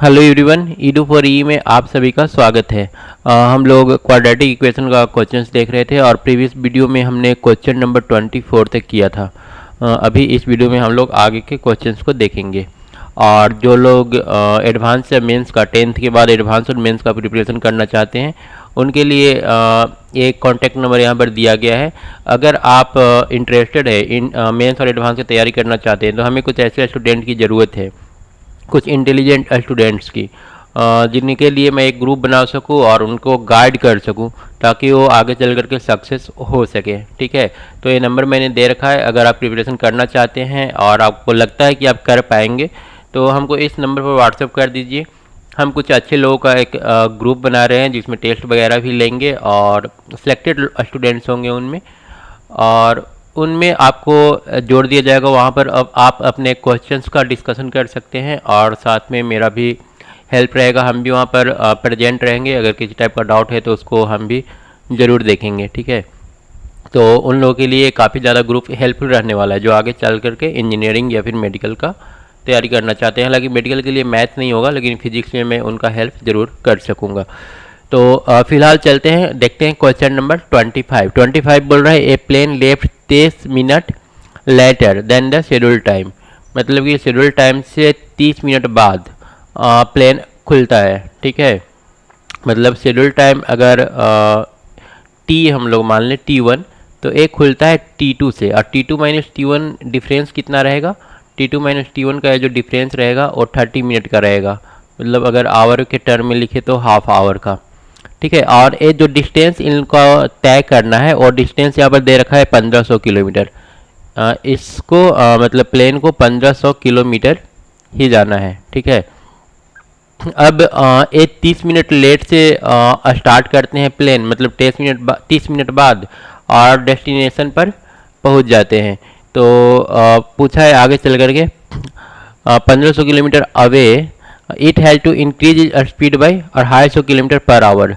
Hello everyone, Edu for ई में आप सभी का स्वागत है। हम लोग क्वाड्रेटिक इक्वेशन का क्वेश्चंस देख रहे थे और प्रीवियस वीडियो में हमने क्वेश्चन नंबर 24 तक किया था। अभी इस वीडियो में हम लोग आगे के क्वेश्चंस को देखेंगे। और जो लोग एडवांस या मेंस का 10th के बाद एडवांस और मेंस का प्रिपरेशन करना चाहते हैं उनके लिए एक कॉन्टैक्ट नंबर यहाँ पर दिया गया है। अगर आप इंटरेस्टेड है इन मेंस और एडवांस की तैयारी करना चाहते हैं तो हमें कुछ ऐसे स्टूडेंट की ज़रूरत है, कुछ इंटेलिजेंट स्टूडेंट्स की, जिनके लिए मैं एक ग्रुप बना सकूं और उनको गाइड कर सकूं ताकि वो आगे चल कर के सक्सेस हो सके। ठीक है, तो ये नंबर मैंने दे रखा है। अगर आप प्रिपरेशन करना चाहते हैं और आपको लगता है कि आप कर पाएंगे तो हमको इस नंबर पर व्हाट्सएप कर दीजिए। हम कुछ अच्छे लोगों का एक ग्रुप बना रहे हैं जिसमें टेस्ट वगैरह भी लेंगे और सिलेक्टेड स्टूडेंट्स होंगे उनमें, और उनमें आपको जोड़ दिया जाएगा। वहाँ पर अब आप अपने क्वेश्चंस का डिस्कशन कर सकते हैं और साथ में मेरा भी हेल्प रहेगा। हम भी वहाँ पर प्रेजेंट रहेंगे। अगर किसी टाइप का डाउट है तो उसको हम भी ज़रूर देखेंगे। ठीक है, तो उन लोगों के लिए काफ़ी ज़्यादा ग्रुप हेल्पफुल रहने वाला है जो आगे चल करके इंजीनियरिंग या फिर मेडिकल का तैयारी करना चाहते हैं। हालांकि मेडिकल के लिए मैथ नहीं होगा लेकिन फिजिक्स में मैं उनका हेल्प ज़रूर कर सकूँगा। तो फिलहाल चलते हैं, देखते हैं क्वेश्चन नंबर 25 बोल रहा है a plane left 30 minute later than the schedule time. मतलब कि शेड्यूल टाइम से 30 मिनट बाद प्लेन खुलता है। ठीक है, मतलब शेड्यूल टाइम अगर टी हम लोग मान लें T1 तो एक खुलता है T2 से, और T2 माइनस T1 डिफरेंस कितना रहेगा? T2 माइनस T1 का जो डिफरेंस रहेगा वो 30 मिनट का रहेगा। मतलब अगर आवर के टर्म में लिखे तो हाफ आवर का। ठीक है, और ये जो डिस्टेंस इनका तय करना है और डिस्टेंस यहाँ पर दे रखा है 1500 किलोमीटर। इसको मतलब प्लेन को 1500 किलोमीटर ही जाना है। ठीक है, अब ये 30 मिनट लेट से स्टार्ट करते हैं प्लेन, मतलब 30 मिनट बाद और डेस्टिनेशन पर पहुंच जाते हैं। तो पूछा है आगे चल करके 1500 kilometre away it has to increase speed by 250 kilometre per hour.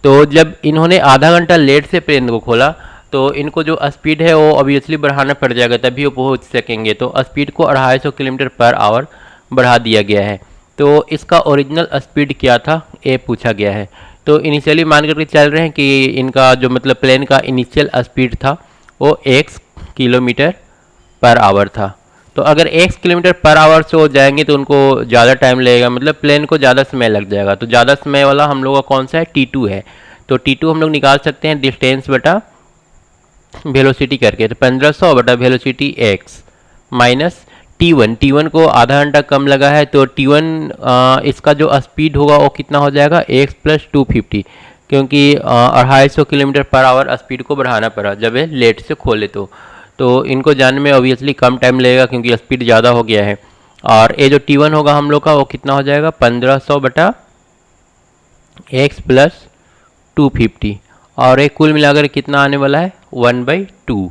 तो जब इन्होंने आधा घंटा लेट से प्लेन को खोला तो इनको जो स्पीड है वो ऑब्वियसली बढ़ाना पड़ जाएगा तभी वो पहुंच सकेंगे। तो स्पीड को 250 किलोमीटर पर आवर बढ़ा दिया गया है। तो इसका ओरिजिनल स्पीड क्या था ये पूछा गया है। तो इनिशियली मान करके चल रहे हैं कि इनका जो मतलब प्लेन का इनिशियल स्पीड था वो x किलोमीटर पर आवर था। तो अगर x किलोमीटर पर आवर से हो जाएंगे तो उनको ज़्यादा टाइम लगेगा, मतलब प्लेन को ज़्यादा समय लग जाएगा। तो ज़्यादा समय वाला हम लोग का कौन सा है? T2 है। तो T2 हम लोग निकाल सकते हैं डिस्टेंस बटा वेलोसिटी करके। तो 1500 बटा वेलोसिटी x माइनस T1 को आधा घंटा कम लगा है तो T1 इसका जो स्पीड होगा वो कितना हो जाएगा? x प्लस 250, क्योंकि 250 किलोमीटर पर आवर स्पीड को बढ़ाना पड़ा जब ये लेट से खोले। तो इनको जानने में ऑब्वियसली कम टाइम लगेगा क्योंकि स्पीड ज़्यादा हो गया है। और ये जो T1 होगा हम लोग का वो कितना हो जाएगा? 1500 बटा x प्लस 250, और एक कुल मिलाकर कितना आने वाला है? 1/2।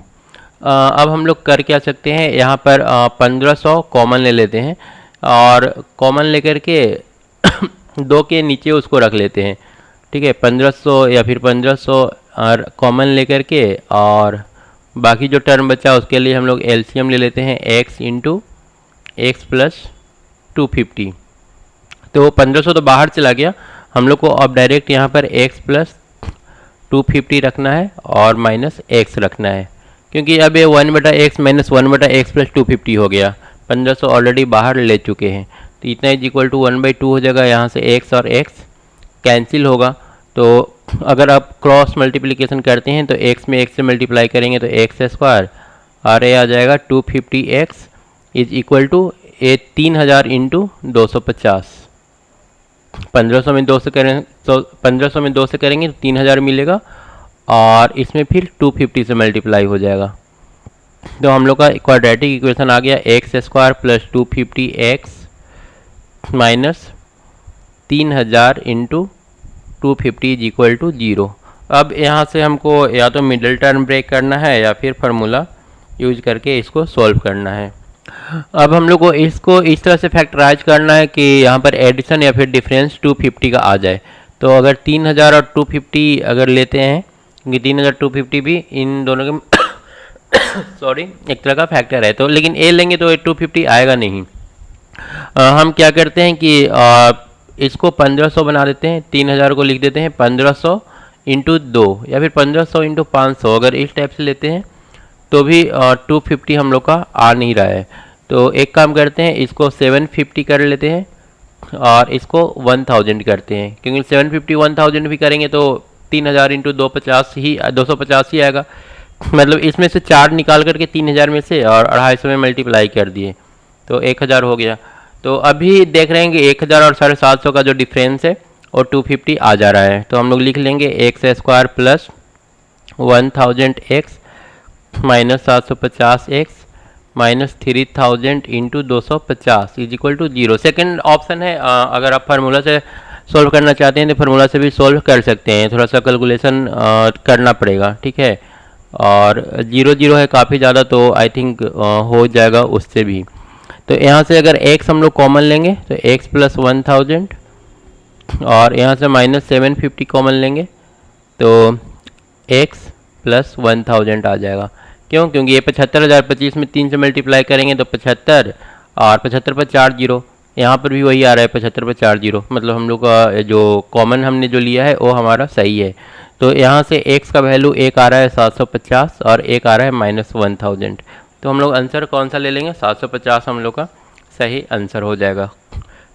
अब हम लोग कर क्या सकते हैं, यहाँ पर 1500 कॉमन ले लेते हैं और कॉमन लेकर के 2 के नीचे उसको रख लेते हैं। ठीक है, 1500 या फिर 1500 और कॉमन लेकर के, और बाकी जो टर्म बचा उसके लिए हम लोग एलसीएम ले लेते हैं x इंटू एक्स प्लस 250। तो 1500 तो बाहर चला गया, हम लोग को अब डायरेक्ट यहाँ पर x प्लस 250 रखना है और माइनस x रखना है, क्योंकि अब ये 1/x माइनस 1/x प्लस 250 हो गया। 1500 ऑलरेडी बाहर ले चुके हैं तो इतना इज इक्वल टू 1/2 हो जाएगा। यहाँ से x और x कैंसिल होगा। तो अगर आप क्रॉस मल्टीप्लिकेशन करते हैं तो x में x से मल्टीप्लाई करेंगे तो x स्क्वायर, और ये आ जाएगा 250x is equal to 3000 into 250। 1500 में 2 से करें तो 1500 में 2 से करेंगे तो 3000 मिलेगा, और इसमें फिर 250 से मल्टीप्लाई हो जाएगा। तो हम लोग का क्वाड्रेटिक इक्वेशन आ गया x square plus 250x minus 3000 into 250 is equal to 0। अब यहाँ से हमको या तो मिडिल टर्म ब्रेक करना है या फिर फार्मूला यूज करके इसको सॉल्व करना है। अब हम लोग को इसको इस तरह से फैक्टराइज करना है कि यहाँ पर एडिशन या फिर डिफरेंस 250 का आ जाए। तो अगर 3000 और 250 अगर लेते हैं, क्योंकि 3000 250 भी इन दोनों के सॉरी एक तरह का फैक्टर है, तो लेकिन ए लेंगे तो 250 आएगा नहीं। हम क्या करते हैं कि इसको 1500 बना देते हैं, 3000 को लिख देते हैं 1500 इंटू 2 या फिर 1500 इंटू 500, अगर इस टाइप से लेते हैं तो भी 250 हम लोग का आ नहीं रहा है। तो एक काम करते हैं, इसको 750 कर लेते हैं और इसको 1000 करते हैं, क्योंकि 750 1000 भी करेंगे तो 3000 इंटू 250 ही आएगा। मतलब इसमें से 4 निकाल करके 3000 में से और 250 में मल्टीप्लाई कर दिए तो 1000 हो गया। तो अभी देख रहे हैं कि 1000 और 750 का जो डिफरेंस है और 250 आ जा रहा है। तो हम लोग लिख लेंगे x square plus 1000 x minus 750 x minus 3000 into 250 is equal to 0। Second option है, अगर आप फार्मूला से सॉल्व करना चाहते हैं तो फार्मूला से भी सॉल्व कर सकते हैं, थोड़ा सा कैलकुलेशन करना पड़ेगा, ठीक है। और 0 0 है काफ़ी ज़्यादा, तो आई थिंक हो जाएगा उससे भी। तो यहाँ से अगर x हम लोग कॉमन लेंगे तो x प्लस 1000 और यहाँ से माइनस 750 कॉमन लेंगे तो x प्लस 1000 आ जाएगा। क्यों? क्योंकि ये 75,000 25 में 3 से मल्टीप्लाई करेंगे तो 75 और 75 पर 4 जीरो, यहाँ पर भी वही आ रहा है 75 पर 4 जीरो, मतलब हम लोग का जो कॉमन हमने जो लिया है वो हमारा सही है। तो यहाँ से x का वैल्यू एक आ रहा है 750 और एक आ रहा है माइनस 1000। तो हम लोग आंसर कौन सा ले लेंगे? 750 हम लोग का सही आंसर हो जाएगा।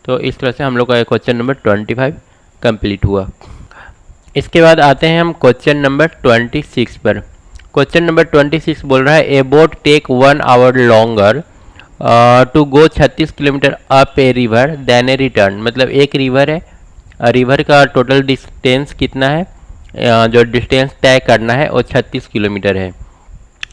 तो इस तरह से हम लोग का क्वेश्चन नंबर 25 कंप्लीट हुआ। इसके बाद आते हैं हम क्वेश्चन नंबर 26 पर। क्वेश्चन नंबर 26 बोल रहा है a boat take 1 hour longer to go 36 kilometre up a river then a return. मतलब एक रिवर है, रिवर का टोटल डिस्टेंस कितना है, जो डिस्टेंस तय करना है वो 36 किलोमीटर है।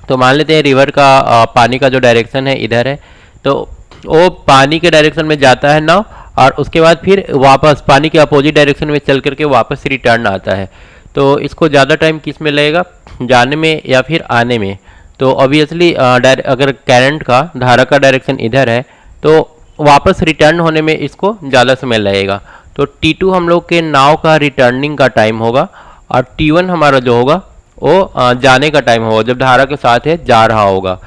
तो मान लेते हैं रिवर का पानी का जो डायरेक्शन है इधर है, तो वो पानी के डायरेक्शन में जाता है नाव और उसके बाद फिर वापस पानी के अपोजिट डायरेक्शन में चल करके वापस रिटर्न आता है। तो इसको ज़्यादा टाइम किस में लगेगा, जाने में या फिर आने में? तो ऑब्वियसली अगर करंट का धारा का डायरेक्शन इधर है तो वापस रिटर्न होने में इसको ज़्यादा समय लगेगा। तो T2 हम लोग के नाव का रिटर्निंग का टाइम होगा और T1 हमारा जो होगा वो जाने का टाइम होगा, जब धारा के साथ है जा रहा होगा।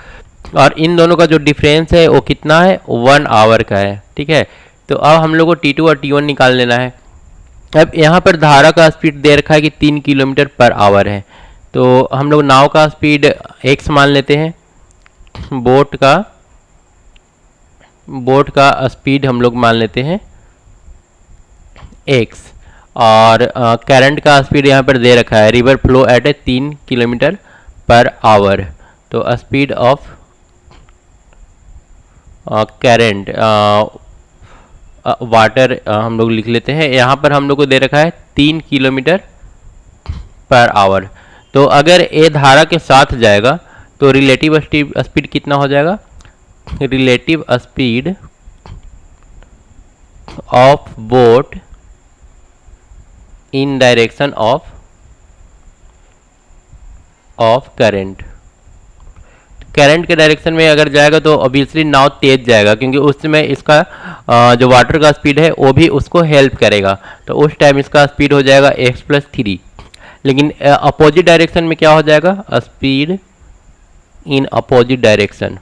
और इन दोनों का जो डिफरेंस है वो कितना है? 1 आवर का है, ठीक है। तो अब हम लोग को T2 और T1 निकाल लेना है। अब यहाँ पर धारा का स्पीड दे रखा है कि 3 किलोमीटर पर आवर है, तो हम लोग नाव का स्पीड x मान लेते हैं, बोट का स्पीड हम लोग मान लेते हैं x, और करंट का स्पीड यहाँ पर दे रखा है रिवर फ्लो एट ए 3 किलोमीटर पर आवर। तो स्पीड ऑफ करंट वाटर हम लोग लिख लेते हैं, यहाँ पर हम लोग को दे रखा है 3 किलोमीटर पर आवर। तो अगर ए धारा के साथ जाएगा तो रिलेटिव स्पीड कितना हो जाएगा? Relative speed of boat in direction of current. Current के डायरेक्शन में अगर जाएगा तो ऑब्वियसली नाव तेज जाएगा, क्योंकि उस समय इसका जो वाटर का स्पीड है वो भी उसको हेल्प करेगा। तो उस टाइम इसका स्पीड हो जाएगा x प्लस 3। लेकिन अपोजिट डायरेक्शन में क्या हो जाएगा? Speed in opposite direction.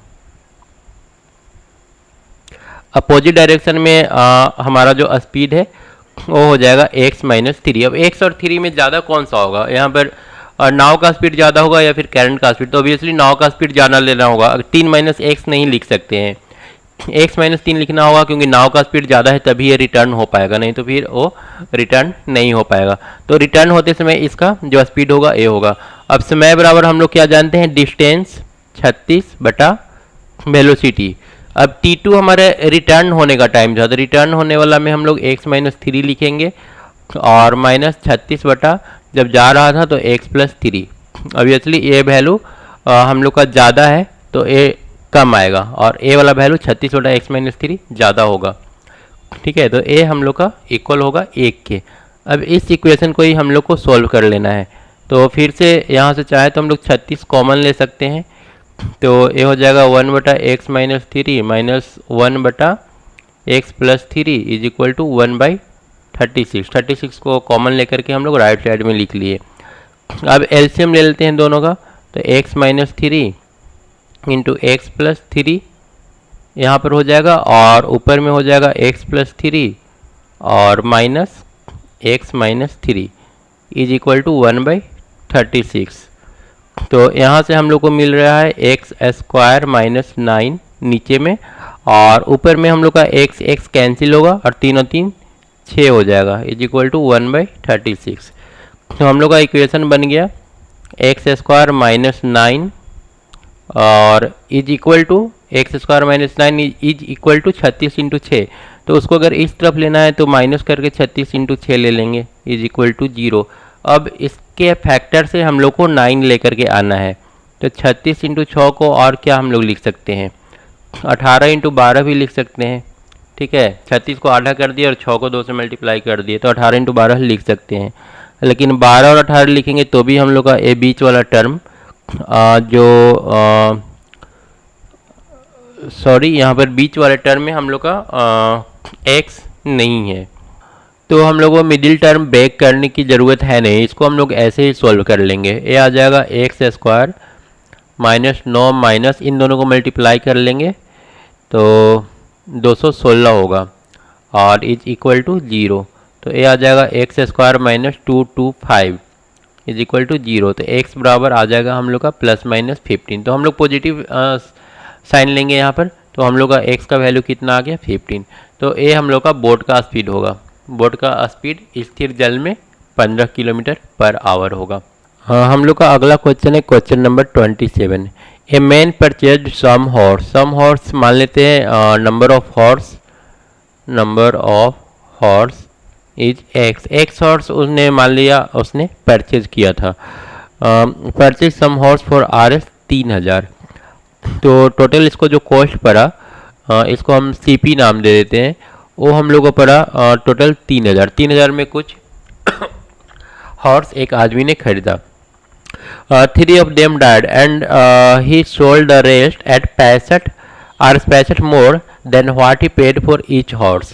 Opposite direction में हमारा जो स्पीड है वो हो जाएगा x माइनस 3। अब x और 3 में ज़्यादा कौन सा होगा? यहाँ पर नाव का स्पीड ज़्यादा होगा या फिर करंट का स्पीड? तो ऑब्वियसली नाव का स्पीड ज़्यादा लेना होगा। 3 माइनस एक्स नहीं लिख सकते हैं, x माइनस 3 लिखना होगा, क्योंकि नाव का स्पीड ज़्यादा है तभी ये रिटर्न हो पाएगा, नहीं तो फिर वो रिटर्न नहीं हो पाएगा। तो रिटर्न होते समय इसका जो स्पीड होगा ये होगा। अब समय बराबर हम लोग क्या जानते हैं? डिस्टेंस 36 बटा वेलोसिटी। अब T2 हमारे रिटर्न होने का टाइम था, तो रिटर्न होने वाला में हम लोग x माइनस 3 लिखेंगे और माइनस 36 बटा जब जा रहा था तो x प्लस 3। ऑब्वियसली ये वैल्यू हम लोग का ज़्यादा है तो ये कम आएगा और a वाला वैल्यू 36 बटा x माइनस 3 ज़्यादा होगा, ठीक है। तो a हम लोग का इक्वल होगा 1 के। अब इस इक्वेशन को ही हम लोग को सॉल्व कर लेना है। तो फिर से यहाँ से चाहे तो हम लोग 36 कॉमन ले सकते हैं, तो ये हो जाएगा 1 बटा एक्स माइनस 3 माइनस 1 बटा x plus 3 is equal to 1 by 36। 36 को कॉमन लेकर के हम लोग राइट साइड में लिख लिए। अब एलसीएम ले लेते हैं दोनों का, तो x minus 3 into x plus 3 यहाँ पर हो जाएगा और ऊपर में हो जाएगा एक्स प्लस 3 और minus x minus 3 is equal to 1/36। तो यहाँ से हम लोग को मिल रहा है एक्स स्क्वायर माइनस 9 नीचे में, और ऊपर में हम लोग का एक्स एक्स कैंसिल होगा और 3 और 3 6 हो जाएगा, इज इक्वल टू 1/36। तो हम लोग का इक्वेशन बन गया एक्स स्क्वायर माइनस 9 और is equal to x square minus 9 is equal to 36 into 6। तो उसको अगर इस तरफ लेना है तो माइनस करके 36 इंटू 6 ले लेंगे, इज इक्वल टू 0। अब इसके फैक्टर से हम लोग को 9 लेकर के आना है, तो 36 इंटू 6 को और क्या हम लोग लिख सकते हैं, 18 इंटू 12 भी लिख सकते हैं। ठीक है, 36 को आधा कर दिया और 6 को 2 से मल्टीप्लाई कर दिए, तो 18 इंटू 12 लिख सकते हैं। लेकिन 12 और 18 लिखेंगे तो भी हम लोग का ए बीच वाला टर्म यहाँ पर बीच वाले टर्म में हम लोग का एक्स नहीं है, तो हम लोग को मिडिल टर्म ब्रेक करने की ज़रूरत है नहीं, इसको हम लोग ऐसे ही सॉल्व कर लेंगे। ये आ जाएगा एक्स स्क्वायर माइनस 9 माइनस इन दोनों को मल्टीप्लाई कर लेंगे तो 216 होगा और इज इक्वल टू 0। तो ये आ जाएगा x square minus 225 is equal to 0। तो एक्स बराबर आ जाएगा हम लोग का प्लस माइनस 15। तो हम लोग पॉजिटिव साइन लेंगे यहाँ पर, तो हम लोग का एक्स का वैल्यू कितना आ गया 15। तो ये हम लोग का बोट का स्पीड होगा, बोट का स्पीड स्थिर जल में 15 किलोमीटर पर आवर होगा। हम लोग का अगला क्वेश्चन है question number 27। A man purchase some horse मान लेते हैं number of horse is x horse उसने मान लिया, उसने परचेज किया था। Purchase some horse for RS 3000। तो टोटल इसको जो कॉस्ट पड़ा इसको हम CP नाम दे देते हैं, वो हम लोग को पड़ा टोटल 3000। 3000 में कुछ हॉर्स एक आदमी ने खरीदा। 3 of them died and he sold the rest at 65 more than what he paid for each horse।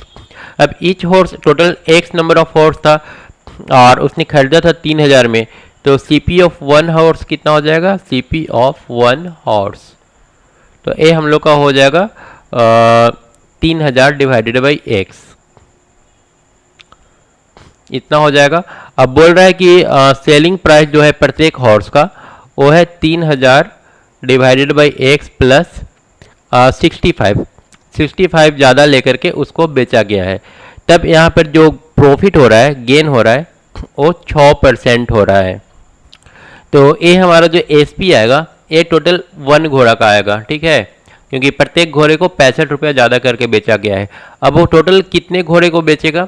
अब each horse total x number of horse था और उसने खरीदा था 3000 में, तो CP ऑफ 1 हॉर्स कितना हो जाएगा, CP ऑफ 1 हॉर्स। तो ये हम लोग का हो जाएगा 3000 डिवाइडेड बाई x, इतना हो जाएगा। अब बोल रहा है कि सेलिंग प्राइस जो है प्रत्येक हॉर्स का वो है 3000 डिवाइडेड बाई एक्स प्लस 65 ज़्यादा लेकर के उसको बेचा गया है। तब यहाँ पर जो प्रॉफिट हो रहा है, गेन हो रहा है, वो 6% हो रहा है। तो ये हमारा जो SP आएगा ये टोटल 1 घोड़ा का आएगा। ठीक है, क्योंकि प्रत्येक घोड़े को 65 रुपया ज़्यादा करके बेचा गया है। अब वो टोटल कितने घोड़े को बेचेगा,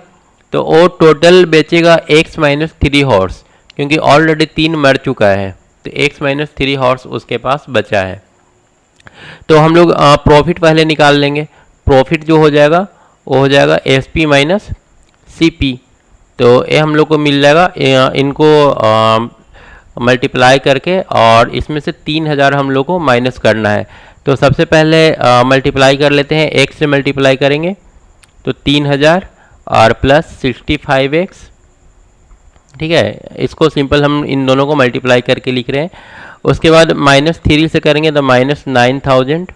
तो वो टोटल बेचेगा x माइनस 3 हॉर्स, क्योंकि ऑलरेडी 3 मर चुका है, तो x माइनस 3 हॉर्स उसके पास बचा है। तो हम लोग प्रॉफिट पहले निकाल लेंगे। प्रॉफिट जो हो जाएगा वो हो जाएगा SP माइनस CP। तो ये हम लोग को मिल जाएगा, इनको मल्टीप्लाई करके, और इसमें से 3000 हम लोग को माइनस करना है। तो सबसे पहले मल्टीप्लाई कर लेते हैं, x से मल्टीप्लाई करेंगे तो 3000 और प्लस 65x। ठीक है, इसको सिंपल हम इन दोनों को मल्टीप्लाई करके लिख रहे हैं। उसके बाद -3 से करेंगे तो -9000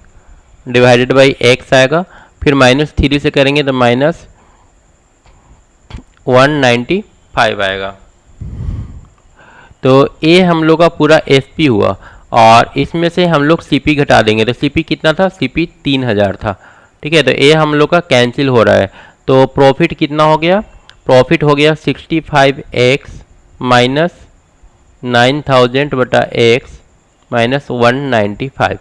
डिवाइडेड बाई x आएगा, फिर -3 से करेंगे तो -195 आएगा। तो ये हम लोग का पूरा SP हुआ, और इसमें से हम लोग CP घटा देंगे। तो CP कितना था, CP 3000 था। ठीक है, तो ये हम लोग का कैंसिल हो रहा है। तो प्रॉफिट कितना हो गया, प्रॉफिट हो गया 65x माइनस 9000 बटा x माइनस 195,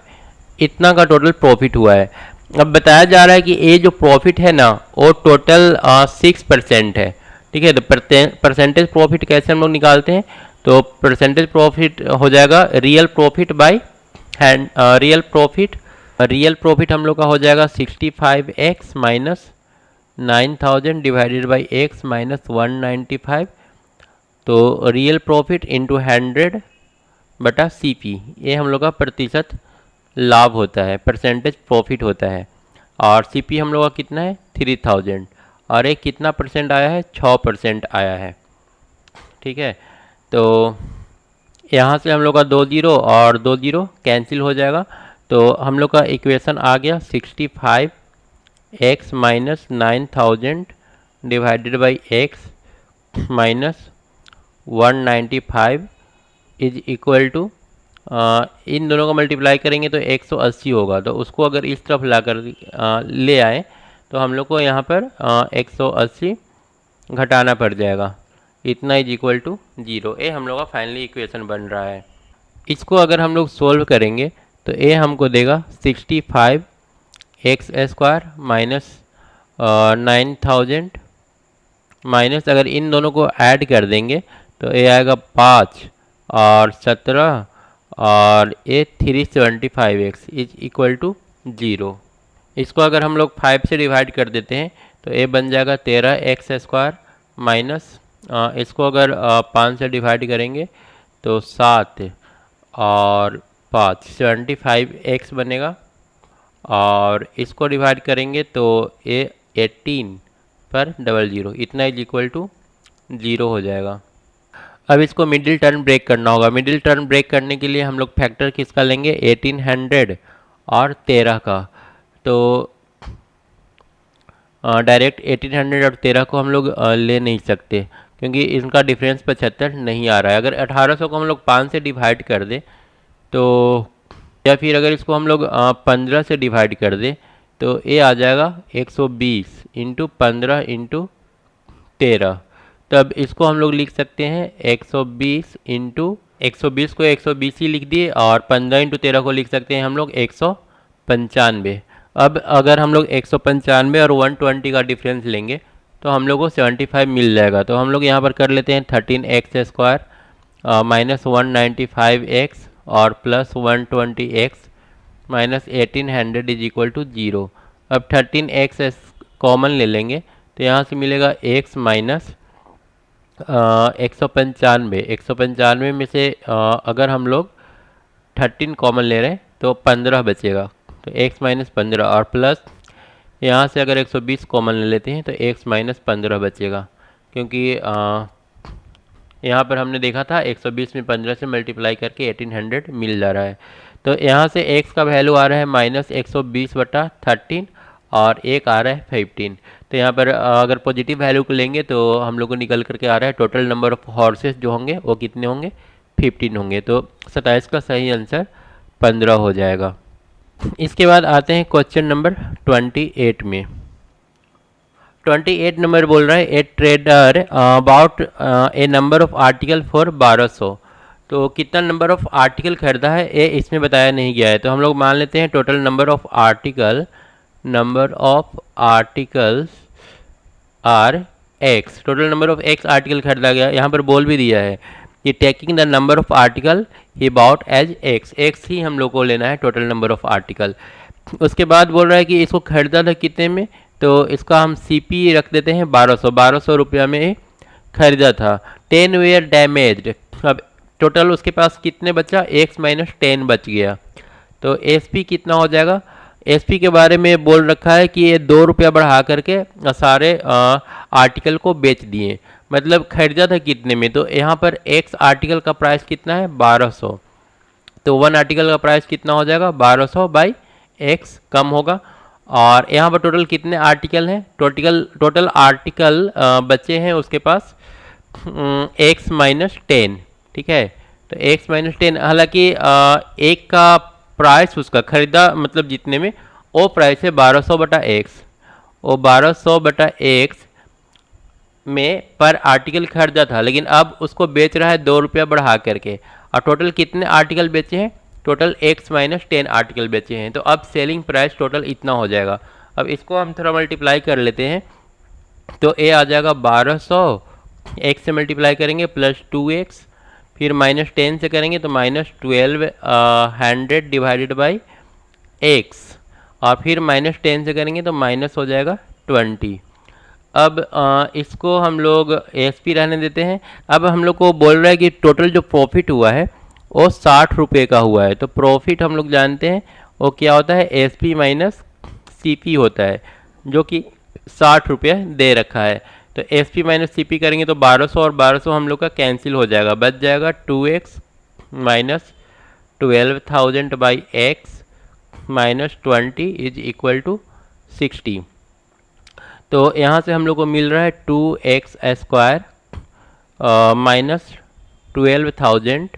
इतना का टोटल प्रॉफिट हुआ है। अब बताया जा रहा है कि ये जो प्रॉफिट है ना वो टोटल 6% है। ठीक है, तो परसेंटेज प्रॉफिट कैसे हम लोग निकालते हैं, तो परसेंटेज प्रॉफिट हो जाएगा real profit by hand, real profit हम लोग का हो जाएगा 65x minus 9000 divided by x minus 195। तो रियल प्रॉफिट इंटू 100 बटा CP, ये हम लोग का प्रतिशत लाभ होता है, परसेंटेज प्रॉफिट होता है। और CP हम लोग का कितना है 3000, और एक कितना परसेंट आया है, 6% आया है। ठीक है, तो यहाँ से हम लोग का 2 0 और 2 0 कैंसिल हो जाएगा। तो हम लोग का इक्वेशन आ गया 65x minus 9000 divided by x minus 195 is equal to, इन दोनों का मल्टीप्लाई करेंगे तो 180 होगा। तो उसको अगर इस तरफ ला कर ले आए तो हम लोग को यहाँ पर 180 घटाना पड़ जाएगा। इतना इज इक्वल टू 0। ए हम लोग का फाइनली इक्वेशन बन रहा है। इसको अगर हम लोग सोल्व करेंगे तो ए हमको देगा 65 एक्स स्क्वायर माइनस 9000 माइनस, अगर इन दोनों को ऐड कर देंगे तो ये आएगा 5 और 17 और ये 375x इज इक्वल टू 0। इसको अगर हम लोग 5 से डिवाइड कर देते हैं तो ये बन जाएगा 13x स्क्वायर माइनस, इसको अगर 5 से डिवाइड करेंगे तो 7 और 5 75x बनेगा, और इसको डिवाइड करेंगे तो ये 18 पर 00, इतना इज इक्वल टू 0 हो जाएगा। अब इसको मिडिल टर्म ब्रेक करना होगा। मिडिल टर्म ब्रेक करने के लिए हम लोग फैक्टर किसका लेंगे, 1800 और 13 का। तो डायरेक्ट 1800 और 13 को हम लोग ले नहीं सकते क्योंकि इनका डिफरेंस 75 नहीं आ रहा है। अगर 1800 को हम लोग 5 से डिवाइड कर दें तो, या फिर अगर इसको हम लोग 15 से डिवाइड कर दें तो ये आ जाएगा 120 इंटू 15 इंटू 13। तब इसको हम लोग लिख सकते हैं 120 इंटू 120 को 120 ही लिख दिए, और 15 इंटू 13 को लिख सकते हैं हम लोग 195। अब अगर हम लोग 195 और 120 का डिफरेंस लेंगे तो हम लोग को 75 मिल जाएगा। तो हम लोग यहाँ पर कर लेते हैं 13x स्क्वायर माइनस 195x और plus 120x minus 1800 is equal to 0। अब 13x कॉमन ले लेंगे तो यहाँ से मिलेगा x माइनस 195 में से अगर हम लोग 13 कॉमन ले रहे हैं तो 15 बचेगा, तो x माइनस 15 और प्लस यहाँ से अगर 120 कॉमन ले लेते हैं तो x माइनस 15 बचेगा, क्योंकि यहाँ पर हमने देखा था 120 में 15 से मल्टीप्लाई करके 1800 मिल जा रहा है। तो यहाँ से x का वैल्यू आ रहा है माइनस 120/13 और एक आ रहा है 15। तो यहाँ पर अगर पॉजिटिव वैल्यू को लेंगे तो हम लोग को निकल करके आ रहा है टोटल नंबर ऑफ हॉर्सेस जो होंगे वो कितने होंगे, 15 होंगे। तो 27 का सही आंसर 15 हो जाएगा। इसके बाद आते हैं क्वेश्चन नंबर 28 में। 28 नंबर बोल रहा है ए trader about A number of article for 1200। तो कितना नंबर ऑफ आर्टिकल खरीदा है ये इसमें बताया नहीं गया है। तो हम लोग मान लेते हैं total number of articles are x. Total number of x article खरीदा गया, यहाँ पर बोल भी दिया है कि taking the number of article he bought as x ही हम लोग को लेना है टोटल नंबर ऑफ आर्टिकल। उसके बाद बोल रहा है कि इसको खरीदा था कितने में, तो इसका हम CP रख देते हैं 1200 रुपया में खरीदा था। 10 वेयर डैमेज्ड। अब टोटल उसके पास कितने बचा, x माइनस 10 बच गया। तो SP कितना हो जाएगा, SP के बारे में बोल रखा है कि ये 2 रुपया बढ़ा करके सारे आर्टिकल को बेच दिए, मतलब खरीदा था कितने में। तो यहाँ पर x आर्टिकल का प्राइस कितना है 1200, तो 1 आर्टिकल का प्राइस कितना हो जाएगा 1200 बाई x कम होगा। और यहाँ पर टोटल कितने आर्टिकल हैं, टोटल आर्टिकल बचे हैं उसके पास x माइनस 10, ठीक है। तो x माइनस 10, हालांकि एक का प्राइस उसका खरीदा मतलब जितने में वो प्राइस है 1200/x, वो 1200/x में पर आर्टिकल खरीदा था, लेकिन अब उसको बेच रहा है 2 रुपया बढ़ा करके। और टोटल कितने आर्टिकल बेचे हैं, टोटल x माइनस 10 आर्टिकल बेचे हैं। तो अब सेलिंग प्राइस टोटल इतना हो जाएगा। अब इसको हम थोड़ा मल्टीप्लाई कर लेते हैं तो ये आ जाएगा 1200, x से मल्टीप्लाई करेंगे प्लस 2x, फिर माइनस 10 से करेंगे तो माइनस 1200 डिवाइडेड बाई x, और फिर माइनस 10 से करेंगे तो माइनस हो जाएगा 20। अब इसको हम लोग SP रहने देते हैं। अब हम लोग को बोल रहा है कि टोटल जो प्रॉफिट हुआ है वो 60 रुपये का हुआ है। तो प्रॉफिट हम लोग जानते हैं वो क्या होता है, SP माइनस CP होता है, जो कि 60 रुपये दे रखा है। तो SP माइनस CP करेंगे तो 1200 और 1200 हम लोग का कैंसिल हो जाएगा, बच जाएगा 2x minus 12,000 by x minus 20 is equal to 60। तो यहाँ से हम लोग को मिल रहा है 2x² माइनस 12,000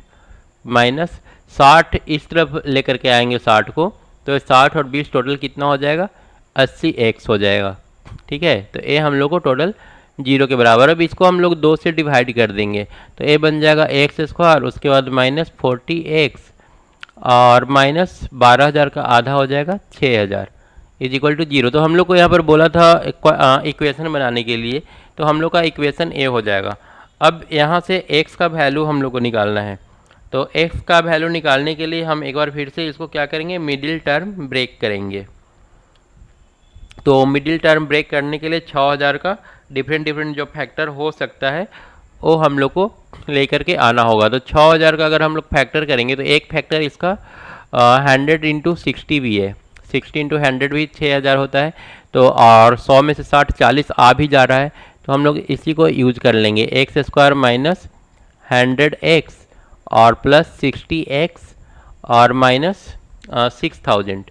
माइनस 60, इस तरफ लेकर के आएंगे 60 को, तो 60 और 20 टोटल कितना हो जाएगा, 80x हो जाएगा। ठीक है, तो ये हम लोग को टोटल 0 के बराबर। अब इसको हम लोग 2 से डिवाइड कर देंगे तो ये बन जाएगा x², उसके बाद माइनस 40x और माइनस 12,000 का आधा हो जाएगा 6,000 इज इक्वल टू 0। तो हम लोग को यहाँ पर बोला था इक्वेशन बनाने के लिए, तो हम लोग का इक्वेशन ए हो जाएगा। अब यहाँ से x का वैल्यू हम लोग को निकालना है, तो x का वैल्यू निकालने के लिए हम एक बार फिर से इसको क्या करेंगे, मिडिल टर्म ब्रेक करेंगे। तो मिडिल टर्म ब्रेक करने के लिए 6,000 का डिफरेंट जो फैक्टर हो सकता है वो हम लोग को लेकर के आना होगा। तो 6,000 का अगर हम लोग फैक्टर करेंगे तो एक फैक्टर इसका 100 इंटू 60 भी है, 60 इंटू 100 भी 6,000 होता है। तो और 100 में से 60 40 आ भी जा रहा है, तो हम लोग इसी को यूज कर लेंगे, x² माइनस 100x और प्लस 60x और माइनस 6,000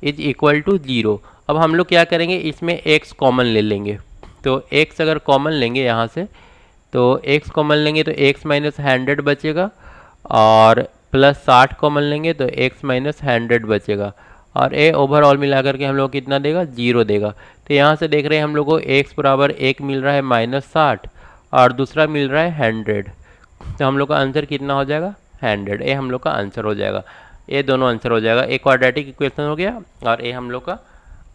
इज इक्वल टू 0। अब हम लोग क्या करेंगे, इसमें x कॉमन ले लेंगे। तो x अगर कॉमन लेंगे यहाँ से, तो x कॉमन लेंगे तो x माइनस 100 बचेगा और प्लस 60 कॉमन लेंगे तो x माइनस 100 बचेगा और a ओवरऑल मिलाकर के हम लोग कितना देगा, 0 देगा। तो यहाँ से देख रहे हैं हम लोग को x बराबर एक मिल रहा है माइनस 60 और दूसरा मिल रहा है 100। तो हम लोग का आंसर कितना हो जाएगा, 100। ये हम लोग का आंसर हो जाएगा, ये दोनों आंसर हो जाएगा। एक क्वाड्रेटिक इक्वेशन हो गया और ये हम लोग का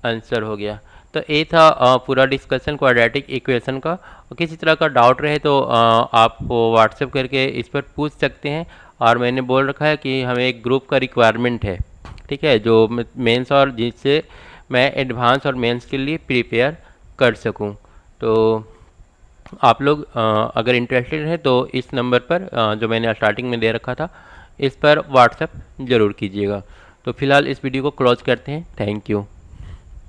आंसर हो गया। तो ये था पूरा डिस्कशन क्वाड्रेटिक इक्वेशन का। किसी तरह का डाउट रहे तो आप व्हाट्सएप करके इस पर पूछ सकते हैं। और मैंने बोल रखा है कि हमें एक ग्रुप का रिक्वायरमेंट है, ठीक है, जो मेंस और जिससे मैं एडवांस और मेंस के लिए प्रिपेयर कर सकूं। तो आप लोग अगर इंटरेस्टेड हैं तो इस नंबर पर जो मैंने स्टार्टिंग में दे रखा था इस पर व्हाट्सएप ज़रूर कीजिएगा। तो फिलहाल इस वीडियो को क्लोज करते हैं। Thank you.